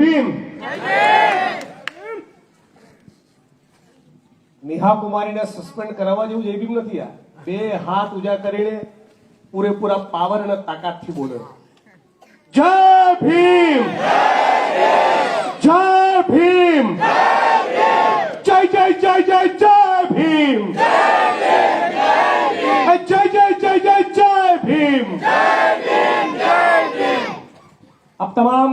Bhim. Neha કુમારીને suspend કરાવવા જેવું એ ભીમ નથી. આ બે હાથ ઉજા કરીને પૂરેપૂરા પાવર અને તાકાતથી બોલે. જય ભીમ, જય ભીમ, જય જય જય જય જય ભીમ, જય જય જય જય જય ભીમ. આપ તમામ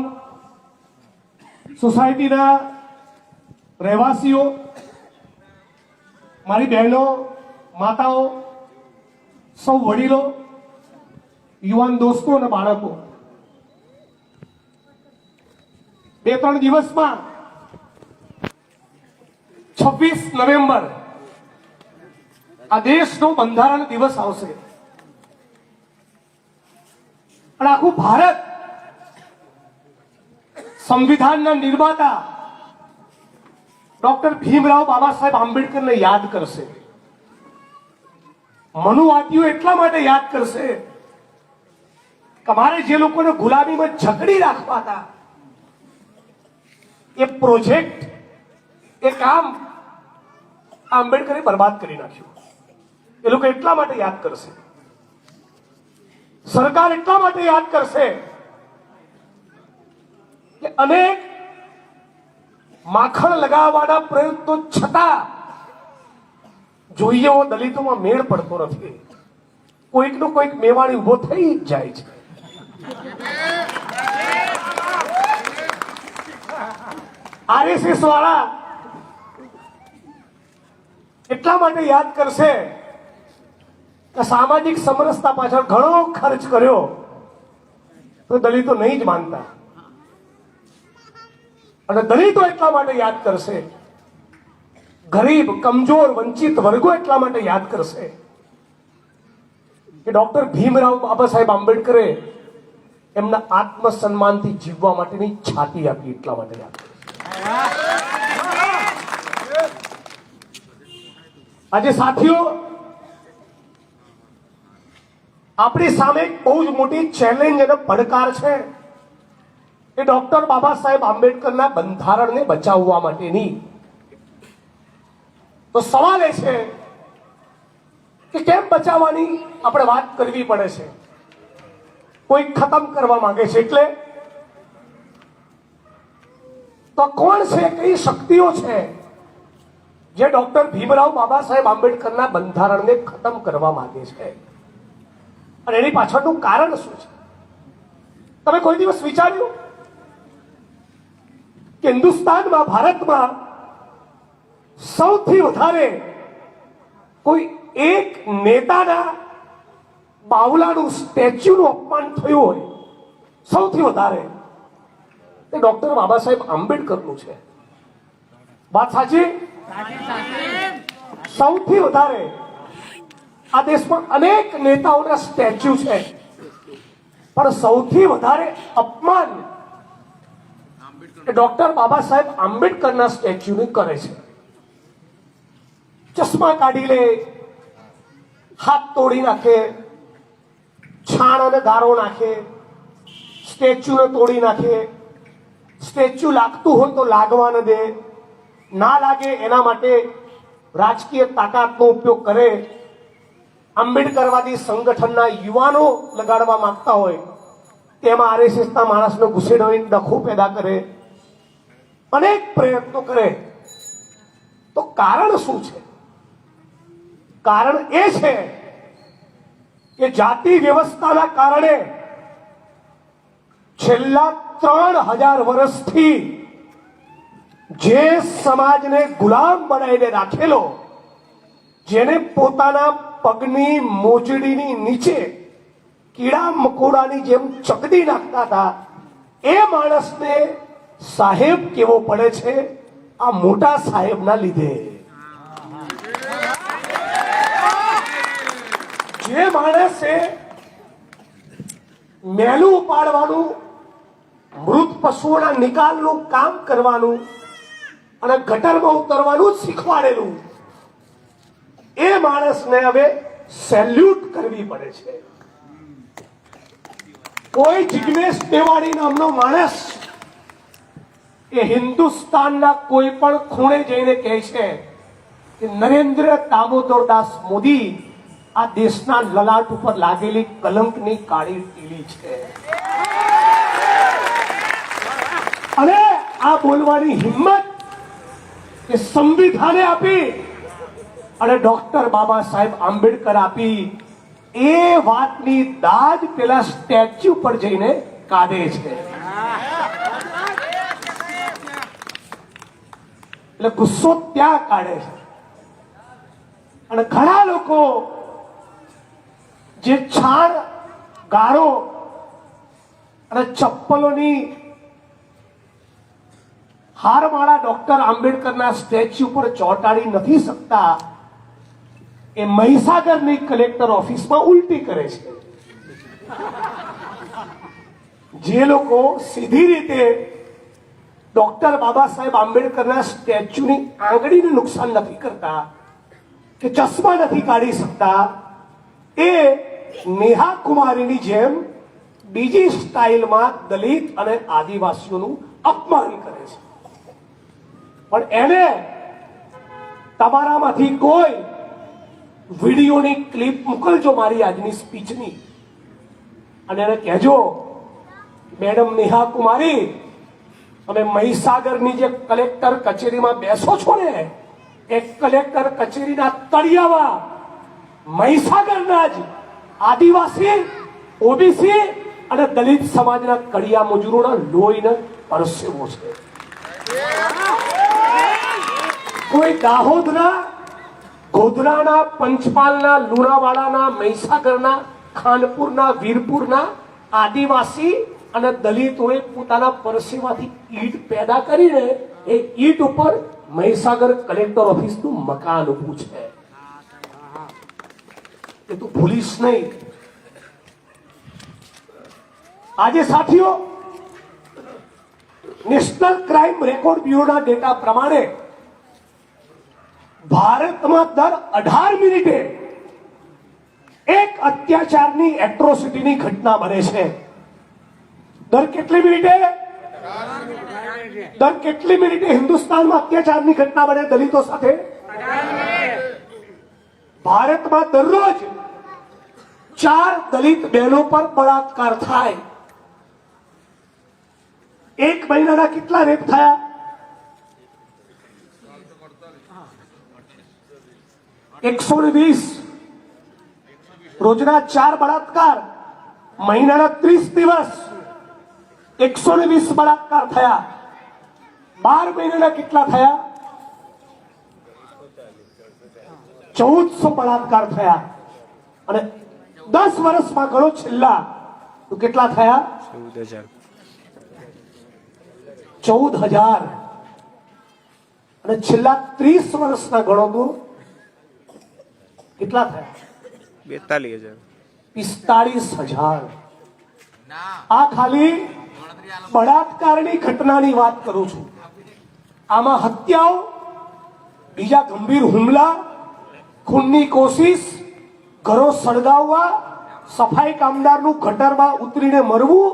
સોસાયટીના રહેવાસીઓ, મારી બહેનો, માતાઓ, સૌ વડીલો, યુવાન દોસ્તો અને બાળકો, 2-3 દિવસમાં 26 નવેમ્બર આ દેશનો બંધારણ દિવસ આવશે અને આખું ભારત સંવિધાનના નિર્માતા ડોક્ટર ભીમરાવ બાબા સાહેબ આંબેડકરને યાદ કરશે. મનુવાદીઓ એટલા માટે યાદ કરશે કે અમારે જે લોકોને ગુલામીમાં જકડી રાખવા હતા, એ પ્રોજેક્ટ, એ કામ આંબેડકરે બરબાદ કરી નાખ્યું. એ લોકો એટલા માટે યાદ કરશે, સરકાર એટલા માટે યાદ કરશે કે અનેક માખણ લગાવવાના પ્રયત્નો છતાં જોઈએ એવો દલિતોમાં મેળ પડતો નથી. કોઈકનો કોઈક મેવાણી ઉભો થઈ જ જાય છે. આરએસએસ વાળા એટલા માટે યાદ કરશે કે સામાજિક સમરસતા પાછળ ઘણો ખર્ચ કર્યો તો દલિતો નહીં જ માનતા. અને દલિતો એટલા માટે યાદ કરશે, ગરીબ, કમજોર, વંચિત વર્ગો એટલા માટે યાદ કરશે કે ડોક્ટર ભીમરાવ બાબા સાહેબ આંબેડકરે એમના આત્મસન્માનથી જીવવા માટેની છાતી આપી. એટલા માટે યાદ કરશે. આજે સાથીઓ, આપણી સામે એક બહુ જ મોટી ચેલેન્જ અને પડકાર છે. એ ડોક્ટર બાબા સાહેબ આંબેડકરના બંધારણને બચાવવા માટેની. તો સવાલ એ છે કે કેમ બચાવવાની આપણે વાત કરવી પડે છે. કોઈ ખતમ કરવા માંગે છે, એટલે તો કોણ છે, કઈ શક્તિઓ છે જે ડોક્ટર ભીમરાવ બાબા સાહેબ આંબેડકરના બંધારણને ખતમ કરવા માંગે છે, અને એની પાછળનું કારણ શું છે? તમે કોઈ દિવસ વિચાર્યું કે હિન્દુસ્તાનમાં, ભારતમાં સૌથી વધારે કોઈ એક નેતાના બાવલાનું, સ્ટેચ્યુનું અપમાન થયું હોય, સૌથી વધારે તે ડોક્ટર બાબા સાહેબ આંબેડકરનું છે. વાત સાચી? સૌથી વધારે આ દેશમાં અનેક નેતાઓના સ્ટેચ્યુ છે, પણ સૌથી વધારે અપમાન ડોક્ટર બાબા સાહેબ આંબેડકરના સ્ટેચ્યુને કરે છે. ચશ્મા કાઢી લે, હાથ તોડી નાખે, છાણ અને ગારો નાખે, સ્ટેચ્યુને તોડી નાખે, સ્ટેચ્યુ લાગતું હોય તો લાગવા ન દે, ના લાગે એના માટે રાજકીય તાકાતનો ઉપયોગ કરે. આંબેડકરવાદી સંગઠનના યુવાનો લગાડવા માંગતા હોય તેમાં આરએસએસના માણસનો ઘુસેડોઈને ડખો પેદા કરે, અનેક પ્રયત્નો કરે. તો કારણ શું છે? કારણ એ છે કે જાતિ વ્યવસ્થાના કારણે છેલ્લા 3000 વર્ષથી જે સમાજને ગુલામ બનાવીને રાખેલો, જેને પોતાના પગની મોજડીની નીચે કીડા મકોડાની જેમ ચકડી નાખતા હતા, એ માણસને સાહેબ કેવો પડે છે આ મોટા સાહેબના લીધે. જે માણસે મેલું ઉપાડવાનું, મૃત પશુઓના નિકાલનું કામ કરવાનું અને ગટરમાં ઉતરવાનું શીખવાડેલું, એ માણસને હવે સેલ્યુટ કરવી પડે છે. કોઈ જિગ્નેશ મેવાણી નામનો માણસ એ હિન્દુસ્તાનના કોઈ પણ ખૂણે જઈને કહે છે કે નરેન્દ્ર દામોદરદાસ મોદી આ દેશના લલાટ ઉપર લાગેલી કલંકની કાળી ટીલી છે. અને આ બોલવાની હિંમત એ સંવિધાને આપી અને ડોક્ટર બાબા સાહેબ આંબેડકર આપી. એ વાતની દાદ પેલા સ્ટેચ્યુ પર જઈને કાઢે છે. એટલે ગુસ્સો ત્યાં કાઢે છે. અને ઘણા લોકો જે છાણ ગારો અને ચપ્પલોની હારમાળા ડોક્ટર આંબેડકરના સ્ટેચ્યુ પર ચોંટાડી નથી શકતા, એ મહીસાગરની કલેક્ટર ઓફિસમાં ઉલટી કરે છે. જે લોકો સીધી રીતે ડોક્ટર બાબા સાહેબ આંબેડકરના સ્ટેચ્યુની આંગળીને નુકસાન નથી કરતા કે ચશ્મા નથી કાઢી શકતા, એ નેહા કુમારીની જેમ બીજી સ્ટાઇલમાં દલિત અને આદિવાસીઓનું અપમાન કરે છે. પણ એને તમારામાંથી કોઈ વિડીયોની ક્લિપ મોકલજો મારી આજની સ્પીચની અને એને કહેજો, મેડમ નેહા કુમારી, તમે મહીસાગરની જે કલેક્ટર કચેરીમાં બેસો છો ને, એ કલેક્ટર કચેરીના તળિયામાં મહીસાગરના જ આદિવાસી, ઓબીસી અને દલિત સમાજના કડિયા મજૂરોના લોહીના પરસેવો છે. કોઈ દાહોદના, ગોધરાના, પંચમહાલના, લુણાવાડાના, મહીસાગરના, ખાનપુરના, વીરપુરના આદિવાસી અને દલિતોએ પોતાના પરસેવાથી ઈંટ પેદા કરીને એ ઈંટ ઉપર મહીસાગર કલેક્ટર ઓફિસનું મકાન ઊભું છે. એ તું ભૂલીશ નહીં. આજે સાથીઓ, નેશનલ ક્રાઇમ રેકોર્ડ બ્યુરોના ડેટા પ્રમાણે ભારતમાં દર 18 મિનિટે એક અત્યાચારની, એટ્રોસિટીની ઘટના બને છે. દર કેટલી મિનિટે? દર કેટલી મિનિટે હિન્દુસ્તાનમાં અત્યાચારની ઘટના બને દલિતો સાથે? ભારતમાં દરરોજ 4 દલિત બહેનો પર બળાત્કાર થાય. એક મહિનાના કેટલા રેપ થયા? 120. રોજના 4 બળાત્કાર, મહિનાના 30 દિવસ 120 બળાત્કાર થયા. 12 મહિનાના કેટલા થયા? 1400 બળાત્કાર થયા. અને 10 વર્ષમાં ગણો છેલ્લા તો કેટલા થયા? 14,000. અને છેલ્લા 30 વર્ષના ગણો તો કેટલા થયા? 45,000. આ ખાલી બળાત્કારની ઘટનાની વાત કરું છું. આમાં હત્યાઓ, બીજા ગંભીર હુમલા, ખૂનની કોશિશ, ઘરો સળગાવવા, સફાઈ કામદારનું ગટરમાં ઉતરીને મરવું,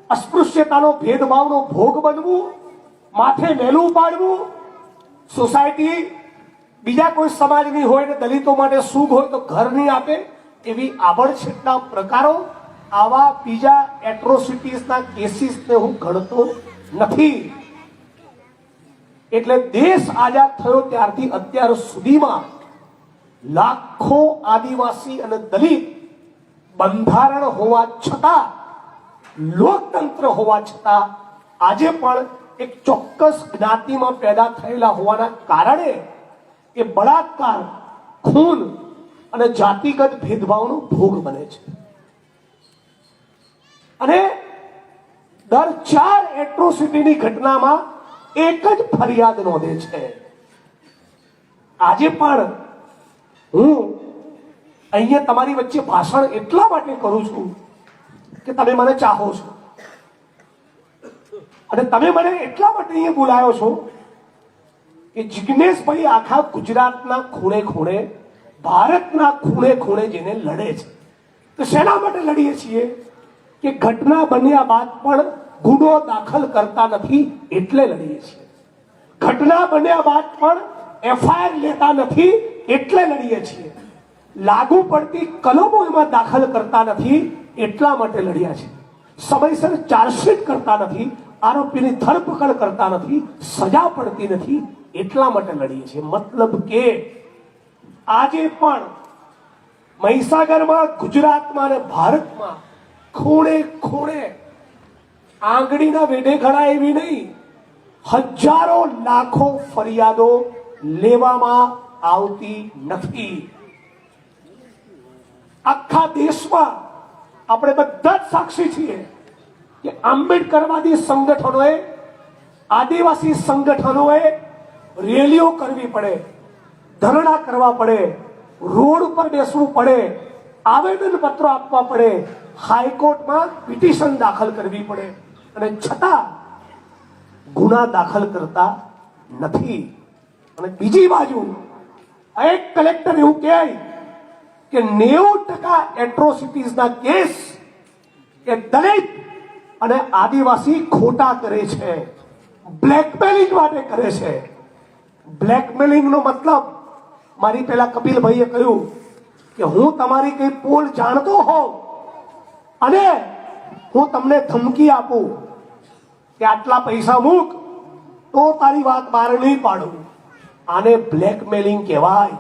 અસ્પૃશ્યતાનો ભેદભાવનો ભોગ બનવું, માથે મેલું પાડવું, સોસાયટી બીજા કોઈ સમાજની હોય ને દલિતો માટે સુખ હોય તો ઘર નહીં આપે, એવી આબડછેટના પ્રકારો, આવા બીજા એટ્રોસિટીઝના કેસીસને હું ગણતો નથી. એટલે દેશ આઝાદ થયો ત્યારથી અત્યાર સુધીમાં લાખો આદિવાસી અને દલિત બંધારણ હોવા છતાં, લોકતંત્ર હોવા છતાં આજે પણ એક ચોક્કસ જ્ઞાતિમાં પેદા થયેલા હોવાના કારણે એ બળાત્કાર, ખૂન અને જાતિગત ભેદભાવનો ભોગ બને છે. અને દર 4 એટ્રોસિટીની ઘટનામાં એક જ ફરિયાદ નોંધે છે. આજે પણ હું અહીંયા તમારી વચ્ચે ભાષણ એટલા માટે કરું છું કે તમે મને ચાહો છો અને તમે મને એટલા માટે અહીંયા બોલાયો છો કે જિગ્નેશભાઈ આખા ગુજરાતના ખૂણે ખૂણે, ભારતના ખૂણે ખૂણે જઈને લડે છે. તો શેના માટે લડીએ છીએ? કે ઘટના બન્યા બાદ પણ ગુનો દાખલ કરતા નથી એટલે લડીએ છીએ. ઘટના બન્યા બાદ પણ એફઆઈઆર લેતા નથી એટલે લડીએ છીએ. લાગુ પડતી કલમો એમાં દાખલ કરતા નથી એટલા માટે લડ્યા છે. સમયસર ચાર્જશીટ કરતા નથી, આરોપીની ધરપકડ કરતા નથી, સજા પડતી નથી એટલા માટે લડીએ છીએ. મતલબ કે આજે પણ મહીસાગરમાં, ગુજરાતમાં અને ભારતમાં ખૂણે ખૂણે આંગળીના વેઢે ઘણા એવી નહીં, હજારો લાખો ફરિયાદો લેવામાં આવતી નથી. આખા દેશમાં આપણે બધા જ સાક્ષી છીએ કે આંબેડકરવાદી સંગઠનોએ, આદિવાસી સંગઠનોએ રેલીઓ કરવી પડે, ધરણા કરવા પડે, રોડ ઉપર બેસવું પડે, આવેદન પત્રો આપવા પડે, હાઈકોર્ટમાં પિટિશન દાખલ કરવી પડે, અને છતાં ગુના દાખલ કરતા નથી. અને બીજી બાજુ એક કલેક્ટર એવું કહે કે 90% એટ્રોસિટીઝના કેસ એ દલિત અને આદિવાસી ખોટા કરે છે, બ્લેકમેલિંગ માટે કરે છે. બ્લેકમેલિંગ નો મતલબ, મારી પેલા કપિલભાઈએ કહ્યું કે હું તમારી કઈ પોલ જાણતો હોઉં અને હું તમને ધમકી આપું કે આટલા પૈસા મૂક તો તારી વાત બહાર નહીં પાડું, આને બ્લેકમેલિંગ કહેવાય.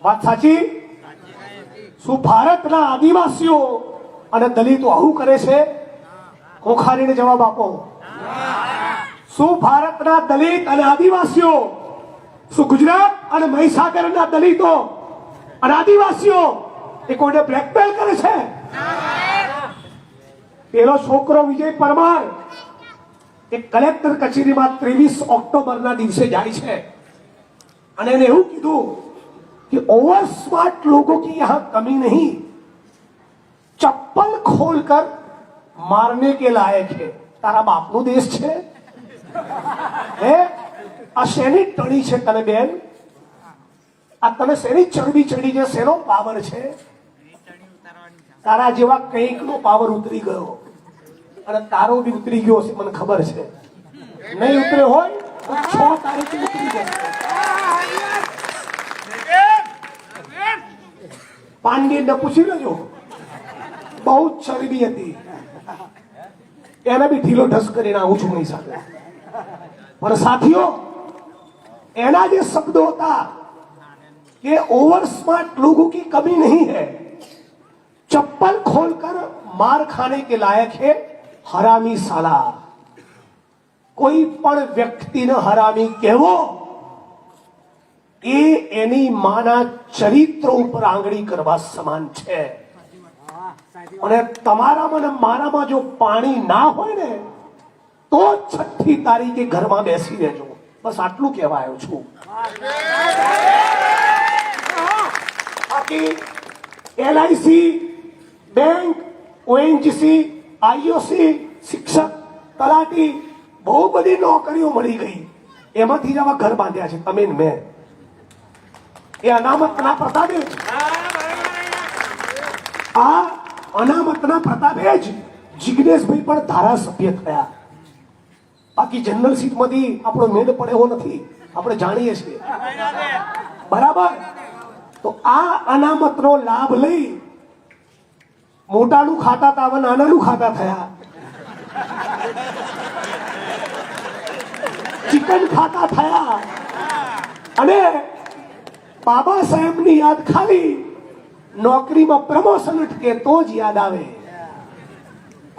વાત સાચી? શું ભારતના આદિવાસીઓ અને દલિતો આવું કરે છે? ખોખારીને જવાબ આપો. શું ભારતના દલિત અને આદિવાસીઓ, શું ગુજરાત અને મહીસાગરના દલિતો અને આદિવાસીઓ એ કોઈને બ્લેકમેલ કરે છે? પેલો છોકરો વિજય પરમાર એ કલેક્ટર કચેરીમાં 23 ઓક્ટોબરના દિવસે જાય છે અને એને એવું કીધું कि ओवर स्मार्ट लोगों की यहां कमी नहीं, चप्पल खोलकर मारने के लायक है. तारा बापनो देश છે હે? આ શેની ટણી છે તને બેન? આ તને શેની ચરબી ચડી છે? શેનો પાવર છે? તારા જેવા કંઈક નો પાવર ઉતરી ગયો અને તારો બી ઉતરી ગયો છે, મને ખબર છે. નહીં ઉતર્યો હોય તો 6 તારીખે ઉતરી જશે. પાંડ્યને પૂછી લેજો, બહુ ચરબી હતી, એને બી ઢીલો ઢસ કરીને આવું છું મારી સાથે. પણ સાથીઓ, એના જે શબ્દો હતા કે ओवर स्मार्ट लोगों की कमी नहीं है, चप्पल खोलकर मार खाने के लायक है हरामी साला. કોઈ પણ વ્યક્તિને હરામી કહેવો એ એની માના ચરિત્ર ઉપર આંગળી કરવા સમાન છે. અને તમારામાં ને મારામાં જો પાણી ના હોય ને તો 6ઠી તારીખે ઘરમાં બેસી રહેજો. બસ આટલું કહેવા આવ્યો છું. બાકી એલઆઈસી, બેંક, ઓએનજીસી, આઈઓસી, શિક્ષક, તલાટી, બહુ બધી નોકરીઓ મળી ગઈ, એમાંથી જ આવા ઘર બાંધ્યા છે તમે ને મેં. એ અનામતના પ્રતાપે જ, આ અનામતના પ્રતાપે જ જિગ્નેશભાઈ પણ ધારાસભ્ય થયા. બાકી જનરલ સીટમાંથી આપણો મેળ પડે એવો નથી, આપણે જાણીએ છીએ. બરાબર? તો આ અનામતનો લાભ લઈ મોટાનું ખાતા હતા, હવે નાનાનું ખાતા થયા, ચિકન ખાતા થયા. અને બાબા સાહેબની યાદ ખાલી નોકરીમાં પ્રમોશન અટકે તો જ યાદ આવે,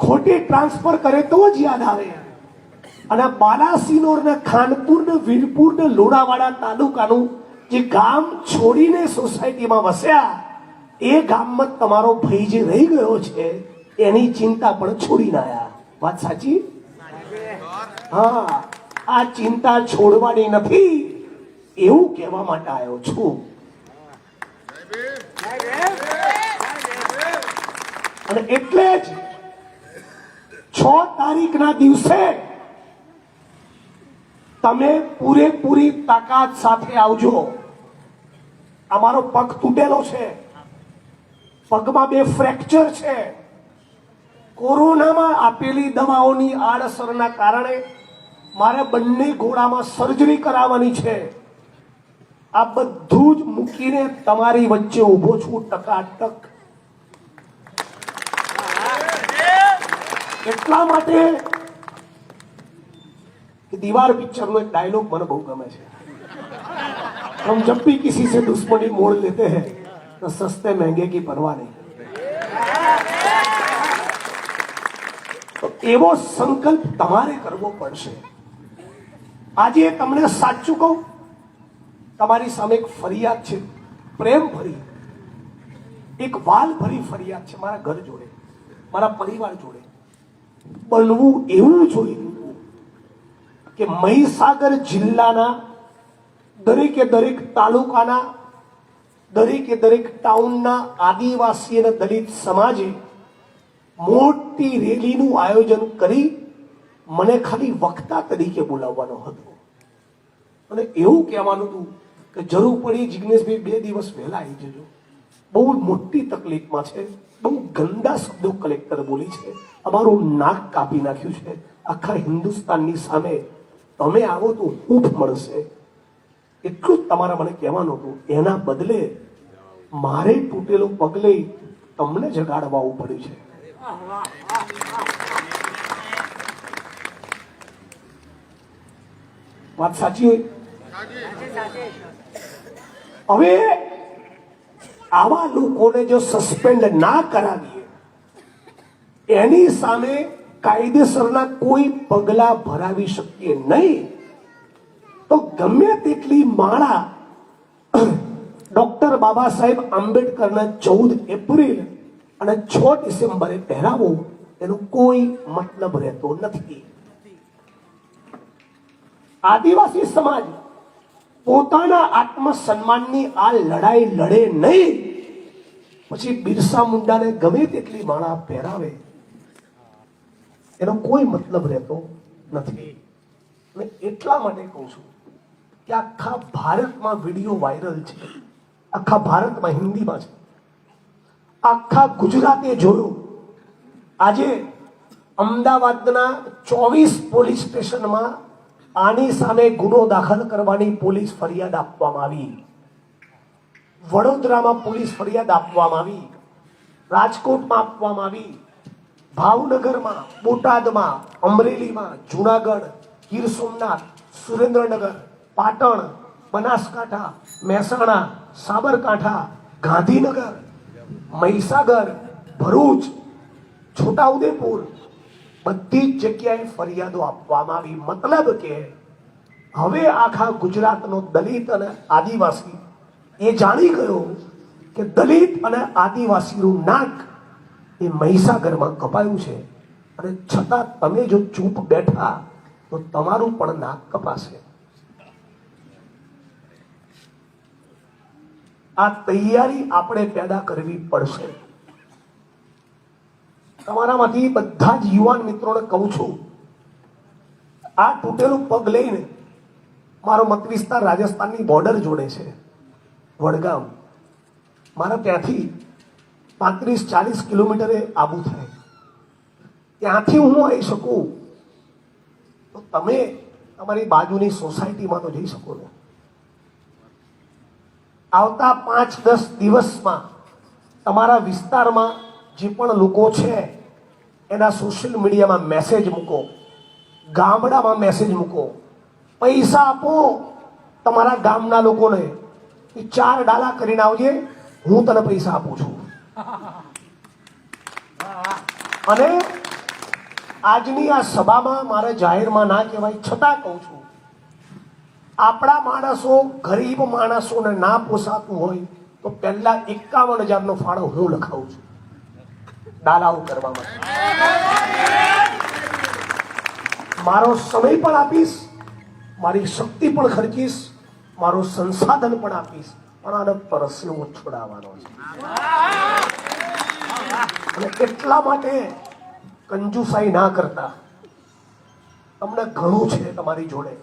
ખોટી ટ્રાન્સફર કરે તો જ યાદ આવે. અને બાલાસિનોર ને ખાનપુર ને વીરપુર ને લુણાવાડા તાલુકાનું જે ગામ છોડીને સોસાયટીમાં વસ્યા, એ ગામમાં તમારો ભાઈ જે રહી ગયો છે એની ચિંતા પણ છોડીને આયા. વાત સાચી? હા, આ ચિંતા છોડવાની નથી એવું કહેવા માટે આવ્યો છું. અને એટલે જ 6 તારીખના દિવસે તમે પૂરેપૂરી તાકાત સાથે આવજો. અમારો પગ તૂટેલો છે, પગમાં 2 ફ્રેક્ચર છે, કોરોનામાં આપેલી દવાઓની આડઅસરના કારણે મારે બંને ઘોડામાં સર્જરી કરાવવાની છે. આ બધું જ મૂકીને તમારી વચ્ચે ઊભો છું ટકાટક. એટલા માટે दीवार पिक्चर में एक डायलॉग मन बहुत गमे है, हम जब भी किसी से दुश्मनी मोड़ लेते हैं तो सस्ते महंगे की परवाह नहीं. तो एवो संकल्प તમારે કરવો પડશે. આજે તમને સાચું કહું, તમારી સામે એક ફરિયાદ છે, પ્રેમ ભરી, એક વાલ ભરી ફરિયાદ છે મારા ઘર જોડે, મારા પરિવાર જોડે. બનવું એવું જોઈએ કે મહીસાગર જિલ્લાના દરેકે દરેક તાલુકાના દરેકે દરેક ટાઉનના આદિવાસી અને દલિત સમાજે મોટી રેલીનું આયોજન કરી મને ખાલી વક્તા તરીકે બોલાવવાનો હતો અને એવું કહેવાનું હતું કે જરૂર પડી જિગ્નેશભાઈ 2 દિવસ વહેલા આવી જજો. બહુ મોટી તકલીફમાં છે, બહુ ગંદા શબ્દો કલેક્ટર બોલી છે, અમારું નાક કાપી નાખ્યું છે. આખા હિન્દુસ્તાનની સામે તમે આવો તો હૂંફ મળશે, એટલું જ તમારા મને કહેવાનું હતું. એના બદલે મારે તૂટેલો પગ લઈ તમને જગાડવા પડ્યું છે. વાત સાચી હોય? હવે આવા લોકોને જો સસ્પેન્ડ ના કરાવીએ, એની સામે કાયદેસરના કોઈ પગલા ભરાવી શકીએ નહીં, તો ગમે તેટલી માળા ડોક્ટર બાબા સાહેબ આંબેડકરના 14 એપ્રિલ અને 6 ડિસેમ્બરે પહેરાવો એનો કોઈ મતલબ રહેતો નથી. આદિવાસી સમાજ પોતાના આત્મસન્માનની આ લડાઈ લડે નહીં, પછી બિરસા મુંડાને ગમે તેટલી માળા પહેરાવે એનો કોઈ મતલબ રહેતો નથી. અને એટલા માટે કહું છું કે આખા ભારતમાં વિડીયો વાયરલ છે, આખા ભારતમાં હિન્દીમાં છે, આખા ગુજરાતે જોયું. આજે અમદાવાદના 24 પોલીસ સ્ટેશનમાં આની સામે ગુનો દાખલ કરવાની પોલીસ ફરિયાદ આપવામાં આવી, વડોદરામાં પોલીસ ફરિયાદ આપવામાં આવી, રાજકોટમાં આપવામાં આવી, ભાવનગરમાં, બોટાદમાં, અમરેલીમાં, જુનાગઢ, ગીર સોમનાથ, સુરેન્દ્રનગર, પાટણ, બનાસકાંઠા, મહેસાણા, સાબરકાંઠા, ગાંધીનગર, મહીસાગર, ભરૂચ, છોટાઉદેપુર, બધી જ જગ્યાએ ફરિયાદો આપવામાં આવી. મતલબ કે હવે આખા ગુજરાતનો દલિત અને આદિવાસી એ જાણી ગયો કે દલિત અને આદિવાસીનું નાક એ મહીસાગરમાં કપાયું છે, અને છતાં તમે જો ચૂપ બેઠા તો તમારું પણ નાક કપાશે. આ તૈયારી આપણે પેદા કરવી પડશે. તમારામાંથી બધા જ યુવાન મિત્રોને કહું છું, આ તૂટેલું પગ લઈને મારો મત વિસ્તાર રાજસ્થાનની બોર્ડર જોડે છે, વડગામ. મારા ત્યાંથી 35-40 કિલોમીટરે આબુ થાય. ત્યાંથી હું આવી શકું તો તમે તમારી બાજુની સોસાયટીમાં તો જઈ શકો ને. આવતા 5-10 દિવસમાં તમારા વિસ્તારમાં જે પણ લોકો છે એના સોશિયલ મીડિયામાં મેસેજ મૂકો, ગામડામાં મેસેજ મૂકો, પૈસા આપો તમારા ગામના લોકોને, 4 ડાલા કરીને આવજે, હું તને પૈસા આપું છું. અને આજની આ સભામાં મારે જાહેરમાં ના કહેવાય છતાં કહું છું, આપણા માણસો, ગરીબ માણસોને ના પોસાતું હોય તો પહેલા 51,000નો ફાળો હું લખાવું છું ડાલાઓ કરવા માટે. મારો સમય પણ આપીશ, મારી શક્તિ પણ ખર્ચીશ, મારું સંસાધન પણ આપીશ, પણ આને પરસેવો છોડાવવાનો છે. અને એટલા માટે કંજુસાઈ ના કરતા. તમને ઘણું છે તમારી જોડે,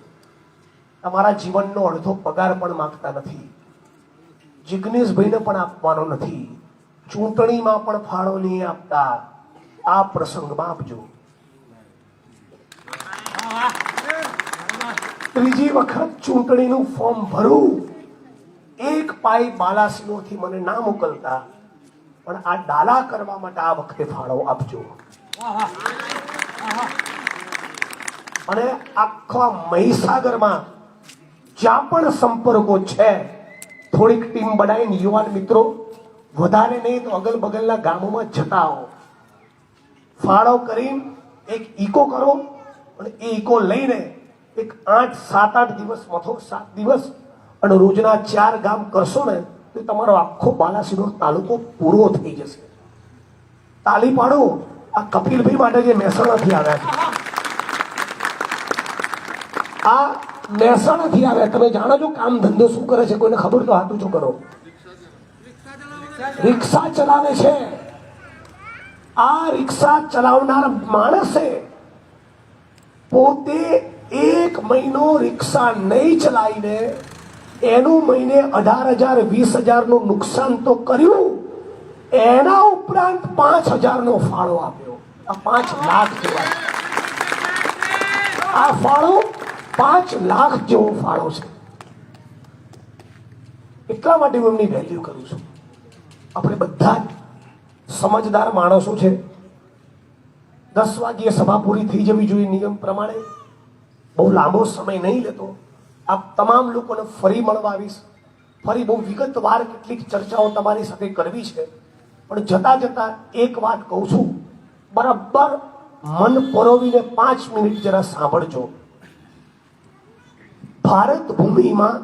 તમારા જીવનનો અડધો પગાર પણ માંગતા નથી, જિગ્નેશભાઈને પણ આપવાનો નથી, ચૂંટણીમાં પણ ફાળો નહીં આપતા, આ પ્રસંગમાં આપજો. ત્રીજી વખત ચૂંટણીનું ફોર્મ ભરું, એક પાઈ બાલાસિનોથી મને ના મોકલતા, પણ આ ડાલા કરવા માટે આ વખતે ફાળો આપજો. અને આખા મહીસાગરમાં જ્યાં પણ સંપર્કો છે, થોડીક ટીમ બનાવીને યુવાન મિત્રો, વધારે નહીં તો અગલ બગલના ગામોમાં જતા આવો, ફાળો કરીને એક ઈકો કરો, અને એ ઈકો લઈને એક 7-8 દિવસ મથો 7 દિવસ અને રોજના 4 ગામ કરશો ને તો તમારો આખો બાલાસિનોર તાલુકો પૂરો થઈ જશે. તાલી પાડો આ કપિલભાઈ માટે જે મહેસાણાથી આવ્યા છે. આ મહેસાણાથી આવ્યા, તમે જાણો છો કામ ધંધો શું કરે છે? કોઈને ખબર તો હાથ ઊંચો કરો. રિક્ષા ચલાવે છે. આ રિક્ષા ચલાવનાર માણસે પોતે 1 મહિનો રિક્ષા નહીં ચલાવીને એનું મહિને 18,000 20,000 નું નુકસાન તો કર્યું, એના ઉપરાંત 5,000 નો ફાળો આપ્યો. આ 5 લાખ જેવા, આ ફાળો 5 લાખ જેવો ફાળો છે. એટલા માટે હું એમની વેલ્યુ કરું છું. આપણે બધા જ સમજદાર માણસો છે. 10 વાગ્યે સભા પૂરી થઈ જવી જોઈએ નિયમ પ્રમાણે. બહુ લાંબો સમય નહીં લેતો. આપ તમામ લોકોને ફરી મળવા આવીશ. ફરી બહુ વિગતવાર કેટલીક ચર્ચાઓ તમારી સાથે કરવી છે. પણ જતા જતા એક વાત કહું છું, બરાબર મન પરોવીને 5 મિનિટ જરા સાંભળજો. ભારત ભૂમિમાં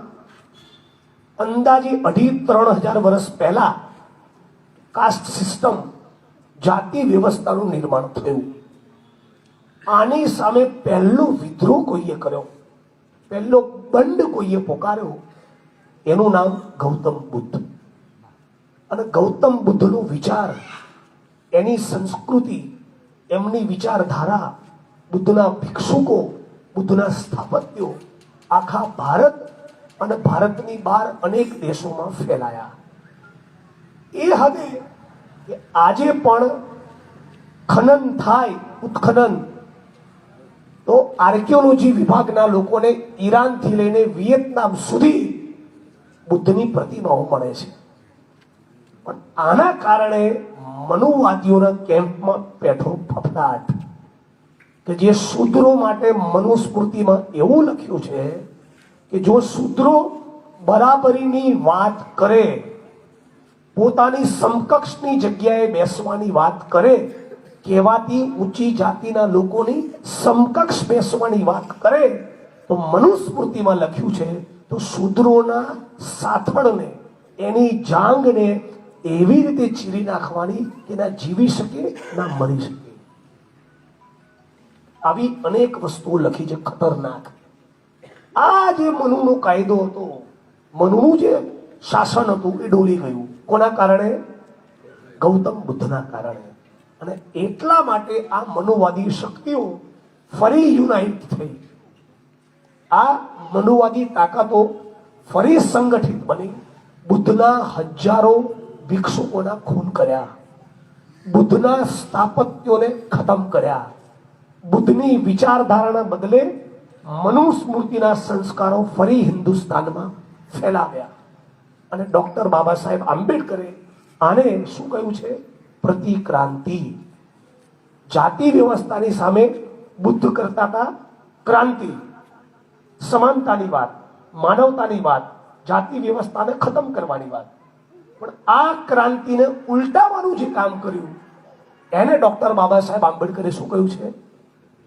અંદાજે 2,500-3,000 વર્ષ પહેલા કાસ્ટ સિસ્ટમ, જાતિ વ્યવસ્થાનું નિર્માણ થયું. આની સામે પહેલો વિદ્રોહ કોઈએ કર્યો, પહેલો બંડ કોઈએ પોકાર્યો, એનું નામ ગૌતમ બુદ્ધ. અને ગૌતમ બુદ્ધનો વિચાર, એની સંસ્કૃતિ, એમની વિચારધારા, બુદ્ધના ભિક્ષુકો, બુદ્ધના સ્થાપત્યો આખા ભારત અને ભારતની બહાર અનેક દેશોમાં ફેલાયા. એ હદે કે આજે પણ ખનન થાય, ઉત્ખનન, તો આર્કિયોલોજી વિભાગના લોકોને ઈરાનથી લઈને વિયેતનામ સુધી બુદ્ધની પ્રતિમાઓ મળે છે. પણ આના કારણે મનુવાદીઓના કેમ્પમાં પેઠો ફફડાટ કે જે શૂદ્રો માટે મનુસ્મૃતિમાં એવું લખ્યું છે કે જો શૂદ્રો બરાબરીની વાત કરે, પોતાની સમકક્ષની જગ્યાએ બેસવાની વાત કરે, કહેવાતી ઊંચી જાતિના લોકોની સમકક્ષ બેસવાની વાત કરે, તો મનુસ્મૃતિમાં લખ્યું છે તો શૂદ્રોના સાથળને, એની જાંગને એવી રીતે ચીરી નાખવાની કે ના જીવી શકે ના મરી શકે. આવી અનેક વસ્તુઓ લખી છે ખતરનાક. આ જે મનુનો કાયદો હતો, મનુનું જે શાસન હતું, એ ડોલી ગયું. કોના કારણે? ગૌતમ બુદ્ધના કારણે. અને એટલા માટે આ મનુવાદી શક્તિઓ ફરી યુનાઇટ થઈ. આ મનુવાદી તાકાતો ફરી સંગઠિત બની, બુદ્ધના હજારો ભિક્ષુકોના ખૂન કર્યા, બુદ્ધના સ્થાપત્યોને ખતમ કર્યા, બુદ્ધની વિચારધારાના બદલે મનુસ્મૃતિના સંસ્કારો ફરી હિન્દુસ્તાનમાં ફેલાવ્યા. અને ડોક્ટર બાબા સાહેબ આંબેડકરે આને શું કહ્યું છે? પ્રતિક્રાંતિ. જાતિ વ્યવસ્થાની સામે બુદ્ધ કરતા હતા ક્રાંતિ, સમાનતાની વાત, માનવતાની વાત, જાતિ વ્યવસ્થાને ખતમ કરવાની વાત. પણ આ ક્રાંતિને ઉલટાવવાનું જે કામ કર્યું એને ડોક્ટર બાબા સાહેબ આંબેડકરે શું કહ્યું છે?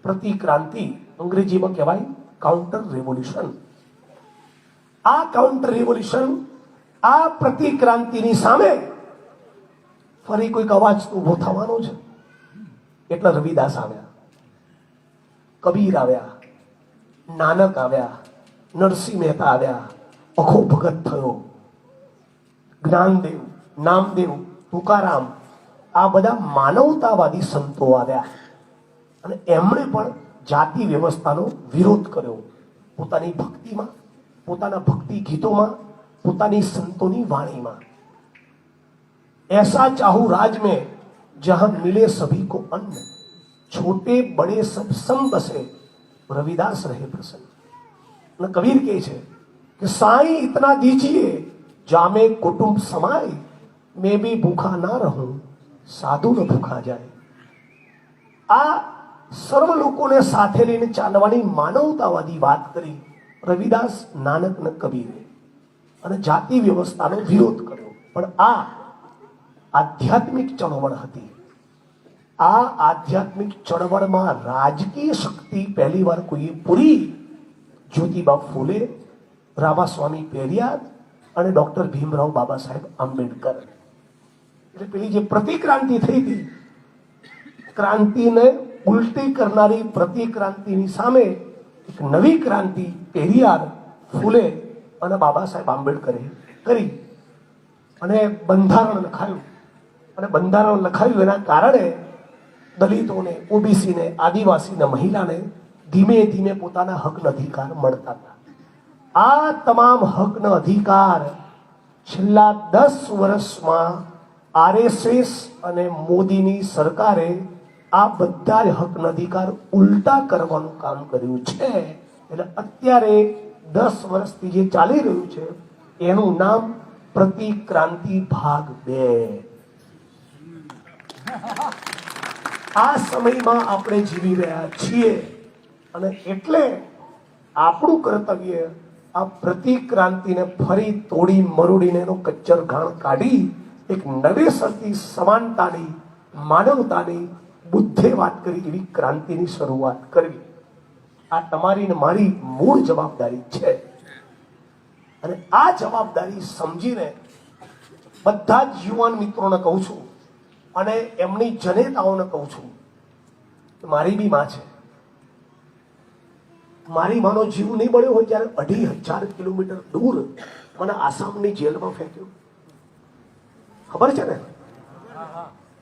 પ્રતિક્રાંતિ. અંગ્રેજીમાં કહેવાય કાઉન્ટર રેવોલ્યુશન. આ કાઉન્ટર રેવોલ્યુશન, આ પ્રતિક્રાંતિની સામે ફરી કોઈક અવાજ ઉભો થવાનો છે. એટલે રવિદાસ આવ્યા, કબીર આવ્યા, નાનક આવ્યા, નરસિંહ મહેતા આવ્યા, અખો ભગત થયો, જ્ઞાનદેવ, નામદેવ, તુકારામ, આ બધા માનવતાવાદી સંતો આવ્યા. અને એમણે પણ જાતિ વ્યવસ્થાનો વિરોધ કર્યો. પોતાની ભક્તિમાં, પોતાના ભક્તિ ગીતોમાં, પોતાની સંતોની વાણીમાં. ऐसा चाहूं राज में जहां मिले सभी को अन्न, छोटे बड़े सब सम बसे, रविदास रहे प्रसन्न। न कबीर के छे कि साईं इतना दीजिए जामे कुटुंब समाए, मैं भी भूखा ना रहूं साधु न भूखा જાય। આ સર્વ લોકોને સાથે લઈને ચાલવાની માનવતાવાદી વાત કરી રવિદાસ, નાનક ને કબીરે, અને જાતિ વ્યવસ્થાનો વિરોધ કર્યો। પણ આ આધ્યાત્મિક ચળવળ હતી। આ આધ્યાત્મિક ચળવળમાં રાજકીય શક્તિ પહેલી વાર કોઈએ પૂરી જ્યોતિબા ફૂલે, રામાસ્વામી પેરિયાર અને ડોક્ટર ભીમરાવ બાબા સાહેબ આંબેડકર। એટલે પેલી જે પ્રતિક્રાંતિ થઈ હતી, ક્રાંતિને ઉલટી કરનારી પ્રતિક્રાંતિની સામે એક નવી ક્રાંતિ પેરિયાર, ફૂલે અને બાબા સાહેબ આંબેડકરે કરી અને બંધારણ લખાયું। અને બંધારણ લખાયું એના કારણે દલિતોને, ઓબીસીને, આદિવાસીને, મહિલાને ધીમે ધીમે પોતાના હકના અધિકાર મળતા હતા। આ તમામ હકના અધિકાર છેલ્લા 10 વર્ષમાં આરએસએસ અને મોદીની સરકારે આ બધા જ હકના અધિકાર ઉલટા કરવાનું કામ કર્યું છે। એટલે અત્યારે 10 વર્ષથી જે ચાલી રહ્યું છે એનું નામ પ્રતિક્રાંતિ ભાગ 2। આ સમયમાં આપણે જીવી રહ્યા છીએ અને એટલે આપણું કર્તવ્ય આ પ્રતિક્રાંતિને ફરી તોડી મરોડીને એનો કચ્ચર ઘાણ કાઢી એક નવેસરથી સમાનતાની, માનવતાની, બુદ્ધે વાત કરી એવી ક્રાંતિની શરૂઆત કરવી આ તમારી ને મારી મૂળ જવાબદારી છે। અને આ જવાબદારી સમજીને બધા જ યુવાન મિત્રોને કહું છું અને એમની જનેતાઓને કહું છું કે મારી બી માં છે। મારી માનો જીવ નહીં બળ્યો હોય જ્યારે 2500 કિલોમીટર દૂર મને આસામની જેલમાં ફેંક્યો। ખબર છે ને?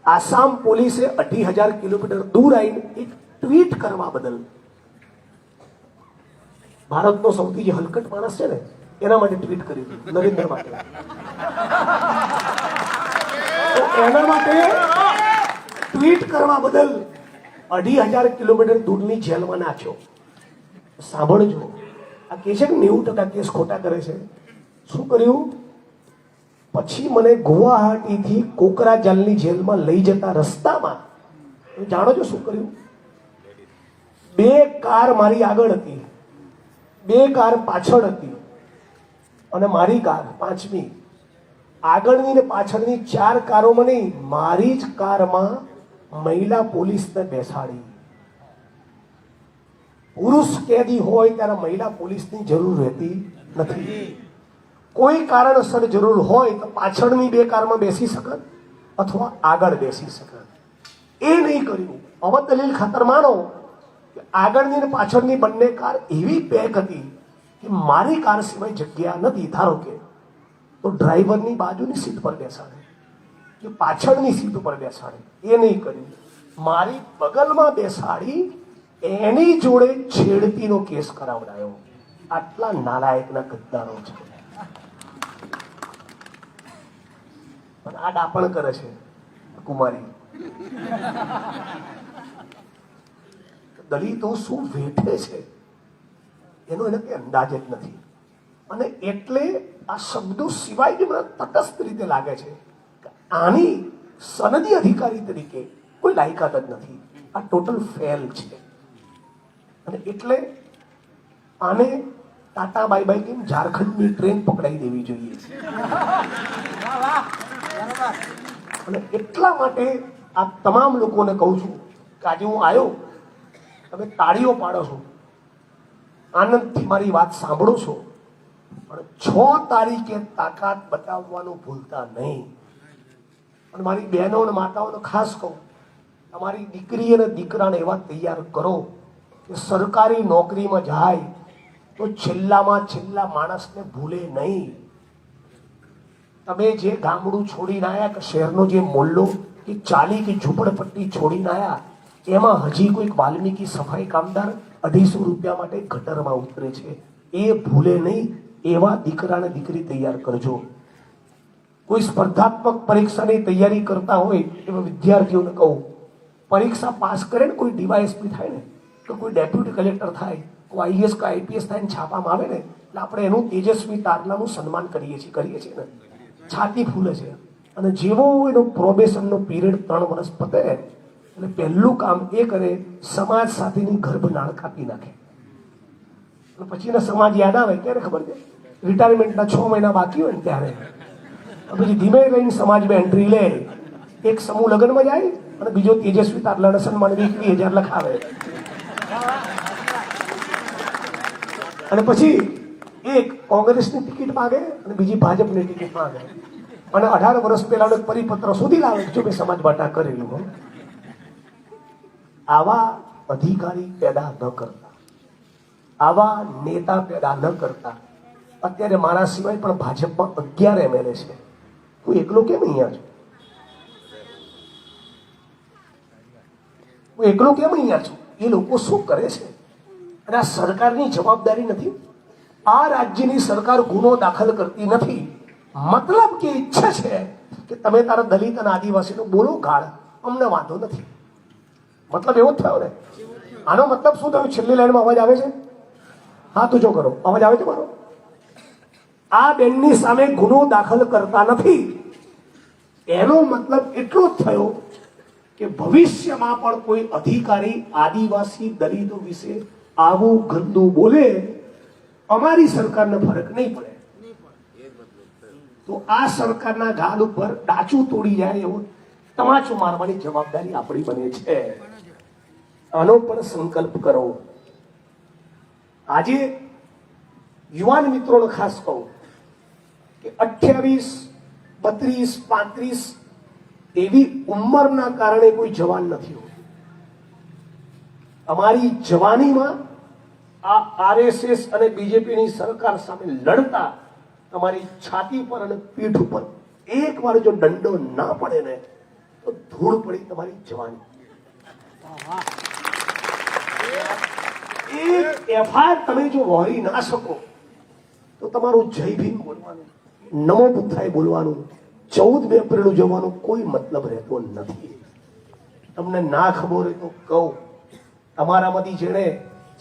આસામ પોલીસે 2500 કિલોમીટર દૂર આવીને એક ટ્વીટ કરવા બદલ, ભારતનો સૌથી જે હલકટ માણસ છે ને એના માટે ટ્વીટ કર્યું હતું, નરેન્દ્ર માટે। તો એના માટે ટ્વીટ કરવા બદલ 2500 કિલોમીટર દૂરની જેલમાં નાખ્યો। સાંભળજો, આ કે છે કે 90% કેસ ખોટા કરે છે। શું કર્યું? પછી મને ગુવાહાટીથી કોકરાજાલની જેલમાં લઈ જતા રસ્તામાં જાણો છો શું કર્યું? 2 કાર મારી આગળ હતી, 2 કાર પાછળ હતી અને મારી કાર પાંચમી। આગળની ને પાછળની 4 કારોમાં નહીં, મારી જ કારમાં મહિલા પોલીસને બેસાડી। પુરુષ કેદી હોય ત્યારે મહિલા પોલીસની જરૂર રહેતી નથી। કોઈ કારણસર જરૂર હોય તો પાછળની 2 કારમાં બેસી શકત અથવા આગળ બેસી શકત। એ નહીં કર્યું। હવે દલીલ ખાતર માનો કે આગળની ને પાછળની બંને કાર એવી પેક હતી કે મારી કાર સિવાય જગ્યા નથી। ધારો કે તો ડ્રાઈવરની બાજુની સીટ પર બેસાડે કે પાછળની સીટ ઉપર બેસાડે, એ નહીં કર્યું। મારી બગલમાં બેસાડી એની જોડે છેડતીનો કેસ કરાવડાયો। આટલા નાલાયકના ગદ્દારો છે। પણ આ ડાપણ કરે છે કુમારી। દલિતો શું વેઠે છે એનો એને કઈ અંદાજ જ નથી। અને એટલે આ શબ્દો સિવાય બી મને તટસ્થ રીતે લાગે છે કે આની સનદી અધિકારી તરીકે કોઈ લાયકાત જ નથી। આ ટોટલ ફેલ છે। અને એટલે આને ટાટા બાય બાય કેમ ઝારખંડની ટ્રેન પકડાઈ દેવી જોઈએ। અને એટલા માટે આ તમામ લોકોને કહું છું કે આજે હું આવ્યો, તમે તાળીઓ પાડો છો, આનંદથી મારી વાત સાંભળો છો, પણ 6 તારીખે તાકાત બતાવવાનું ભૂલતા નહીં। અને મારી બહેનો અને માતાઓને ખાસ કહું, તમારી દીકરી અને દીકરાને એવા તૈયાર કરો કે સરકારી નોકરીમાં જાય તો છેલ્લામાં છેલ્લા માણસને ભૂલે નહીં। તમે જે ગામડું છોડીને આવ્યા કે શહેરનો જે મોહલ્લો કે ચાલી કે ઝૂંપડપટ્ટી છોડીને આવ્યા એમાં હજી કોઈક વાલ્મીકી સફાઈ કામદાર 250 રૂપિયા માટે ગટરમાં ઉતરે છે, એ ભૂલે નહીં। એવા દીકરાને દીકરી તૈયાર કરજો। કોઈ સ્પર્ધાત્મક પરીક્ષાની તૈયારી કરતા હોય એવા વિદ્યાર્થીઓને કહું, પરીક્ષા પાસ કરે ને કોઈ ડીવાયએસપી થાય ને, તો કોઈ ડેપ્યુટી કલેક્ટર થાય, કોઈ આઈએસ કે આઈપીએસ થાય ને છાપામાં આવે ને, એટલે આપણે એનું તેજસ્વી તારલાનું સન્માન કરીએ છીએ ને, છાતી ફૂલે છે. અને જેવો એનો પ્રોબેશનનો પીરિયડ 3 વર્ષ પતે એટલે પહેલું કામ એ કરે, સમાજ સાથેની ગર્ભનાળ કાપી નાખે. અને પછી એના સમાજ યાદ આવે ક્યારે ખબર છે? રિટાયરમેન્ટના 6 મહિના બાકી હોય ને ત્યારે. પછી ધીમે રહીને સમાજમાં એન્ટ્રી લે, એક સમૂહ લગ્નમાં જાય અને બીજો તેજસ્વી તારલાના સન્માન 20,000 લખાવે. અને પછી એક કોંગ્રેસની ટિકિટ માંગે અને બીજી ભાજપની ટિકિટ માંગે અને 18 વર્ષ પહેલા એક પરિપત્ર શોધી લાવે જો મેં સમાજ માટે કરેલું. આવા અધિકારી પેદા ન કરતા, આવા નેતા પેદા ન કરતા અત્યારે મારા સિવાય પણ ભાજપમાં 11 MLA છે. હું એકલો કેમ અહીંયા છું? હું એકલો કેમ અહીંયા છું? એ લોકો શું કરે છે? અને આ સરકારની જવાબદારી નથી. આ રાજ્યની સરકાર ગુનો દાખલ કરતી નથી. મતલબ કે ઈચ્છા છે કે તમે તારા દલિત અને આદિવાસીનો બોલો ગાળ, અમને વાંધો નથી. મતલબ એવો જ થયો ને. આનો મતલબ શું થયો? છેલ્લી લાઈનમાં અવાજ આવે છે? હા તો જો કરો, અવાજ આવે છે મારો? આ બેનની સામે ગુનો દાખલ કરતા નથી, એનો મતલબ એટલો જ થયો કે ભવિષ્યમાં પણ કોઈ અધિકારી આદિવાસી દલિતો વિશે આવું ગંદુ બોલે, અમારી સરકારને ફરક નહીં પડે. તો આ સરકારના ગાલ ઉપર ડાચું તોડી જાય એવો તમાચો મારવાની જવાબદારી આપણી બને છે. આનો પણ સંકલ્પ કરો. આજે યુવાન મિત્રોને ખાસ કહું કે 28, 32, 35 એવી ઉંમરના કારણે કોઈ જવાન નથી હોતું. અમારી જવાનીમાં આ આરએસએસ અને બીજેપીની સરકાર સામે લડતા તમારી છાતી પર અને પીઠ ઉપર એકવાર જો દંડો ના પડે ને તો ધૂળ પડી તમારી જવાની. એક એફઆઈઆર તમે જો વહોરી ના શકો તો તમારું જય ભીમ બોલવાનું, નમો બુદ્ધાય બોલવાનું, 14 એપ્રિલ ઉજવવાનો કોઈ મતલબ રહેતો નથી. તમને ના ખબર હોય તો કહું, તમારામાંથી જેણે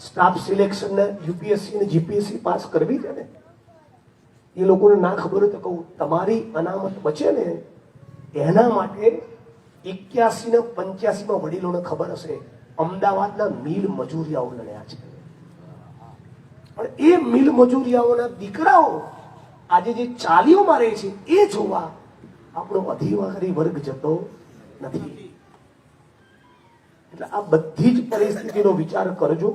સ્ટાફ સિલેક્શન ને યુપીએસસી ને જીપીએસસી પાસ કરવી છે ને, એ લોકોને ના ખબર હોય તો કહું, તમારી અનામત બચે ને એના માટે 81 ને 85માં વડીલોને ખબર હશે, અમદાવાદના મિલ મજૂરિયાઓ લડ્યા છે. પણ એ મિલ મજૂરિયાઓના દીકરાઓ આજે જે ચાલીઓ મારે છે એ જોવા આપણો અધિકારી વર્ગ જતો નથી. એટલે આ બધી જ પરિસ્થિતિનો વિચાર કરજો.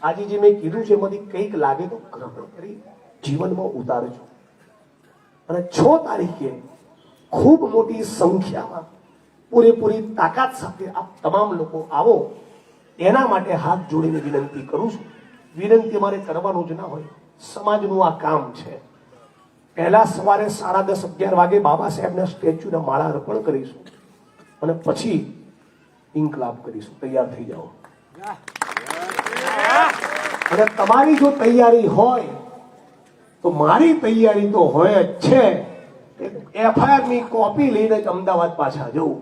આજે જે મેં કીધું છે એમાંથી કંઈક લાગે તો ગ્રહણ કરી જીવનમાં ઉતારજો. અને 6 તારીખે ખૂબ મોટી સંખ્યામાં પૂરેપૂરી તાકાત સાથે આપ તમામ લોકો આવો, એના માટે હાથ જોડીને વિનંતી કરું છું. વિનંતી મારે કરવાનું જ ના હોય, સમાજનું આ કામ છે. પહેલા સવારે 10:30, 11 વાગે બાબા સાહેબના સ્ટેચ્યુને માળા અર્પણ કરીશું અને પછી ઇન્કલાબ કરીશું. તૈયાર થઈ જાઓ. અને તમારી જો તૈયારી હોય તો મારી તૈયારી તો હોય જ છે. એફઆઈઆર ની કોપી લઈને જ અમદાવાદ પાછા જવું.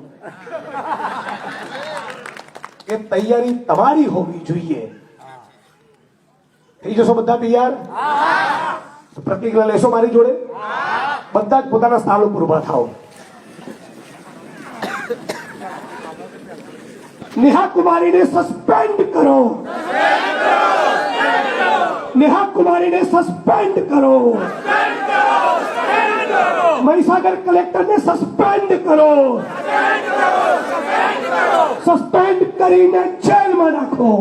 એ તૈયારી તમારી હોવી જોઈએ. થઈ જશો બધા તૈયાર? તો પ્રતિજ્ઞા લેશો મારી જોડે? બધા જ પોતાના સ્થાન ઉપર ઉભા થાઓ. નેહા કુમારીને સસ્પેન્ડ કરો. નેહા કુમારીને સસ્પેન્ડ કરો. મહીસાગર કલેક્ટરને સસ્પેન્ડ કરો. સસ્પેન્ડ કરીને જેલમાં નાખો.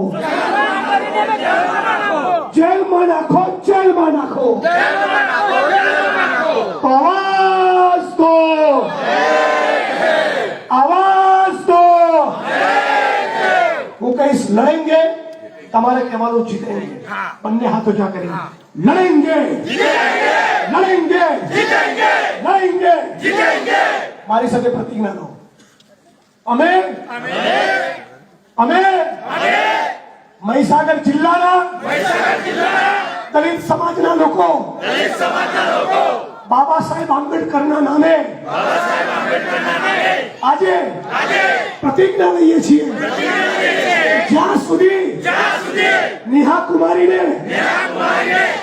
જેલમાં નાખો. જેલમાં નાખો. આવાજ દો. આવાજ દો. હું કહીશ લડેંગે, તમારે કહેવાનું જીતેંગે. બંને હાથ ઊંચા કરી લડેંગે. લડેંગે. લડેંગે. મારી સાથે પ્રતિજ્ઞા લો. અમે મહીસાગર જિલ્લાના દલિત સમાજના લોકો બાબા સાહેબ આંબેડકરના નામે આજે પ્રતિજ્ઞા લઈએ છીએ જ્યાં સુધી નેહા કુમારીને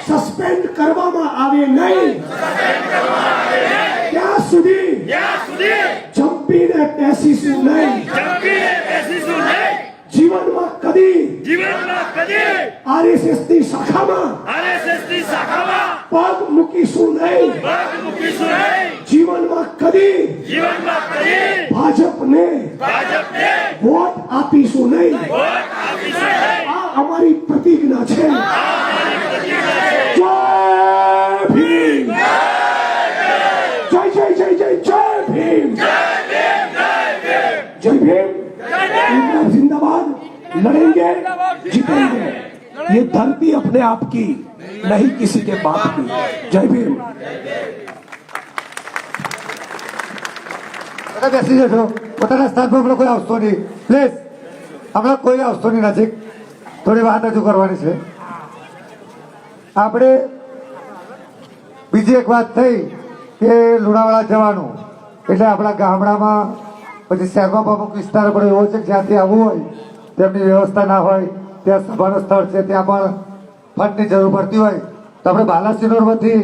સસ્પેન્ડ કરવામાં આવે નહીં ત્યાં સુધી જંપીને બેસીશું નહીં જીવનમાં કદી RSS ની શાખામાં પગ મૂકીશું નહીં જીવનમાં કદી ભાજપને વોટ આપીશું નહીં આ અમારી પ્રતિજ્ઞા છે જય ભીમ જય જય જય જય જય ભીમ जय भीम इंकलाब जिंदाबाद लड़ेंगे जीतेंगे ये धरती अपने आप की नहीं किसी के बाप की जय भीम બેસી જશો પોતાના સ્થાન પર કોઈ આવતો નહીં પ્લીઝ હમણાં કોઈ આવતો નહીં નજીક થોડી વાત રજૂ કરવાની છે આપણે બીજી એક વાત થઈ કે લુણાવાડા જવાનું એટલે આપણા ગામડામાં પછી શહેરમાં અમુક વિસ્તાર પણ એવો છે કે જ્યાંથી આવવું હોય તેમની વ્યવસ્થા ના હોય ત્યાં સભાનું સ્થળ છે ત્યાં પણ ફંડની જરૂર પડતી હોય તો આપણે બાલાસિનોરમાંથી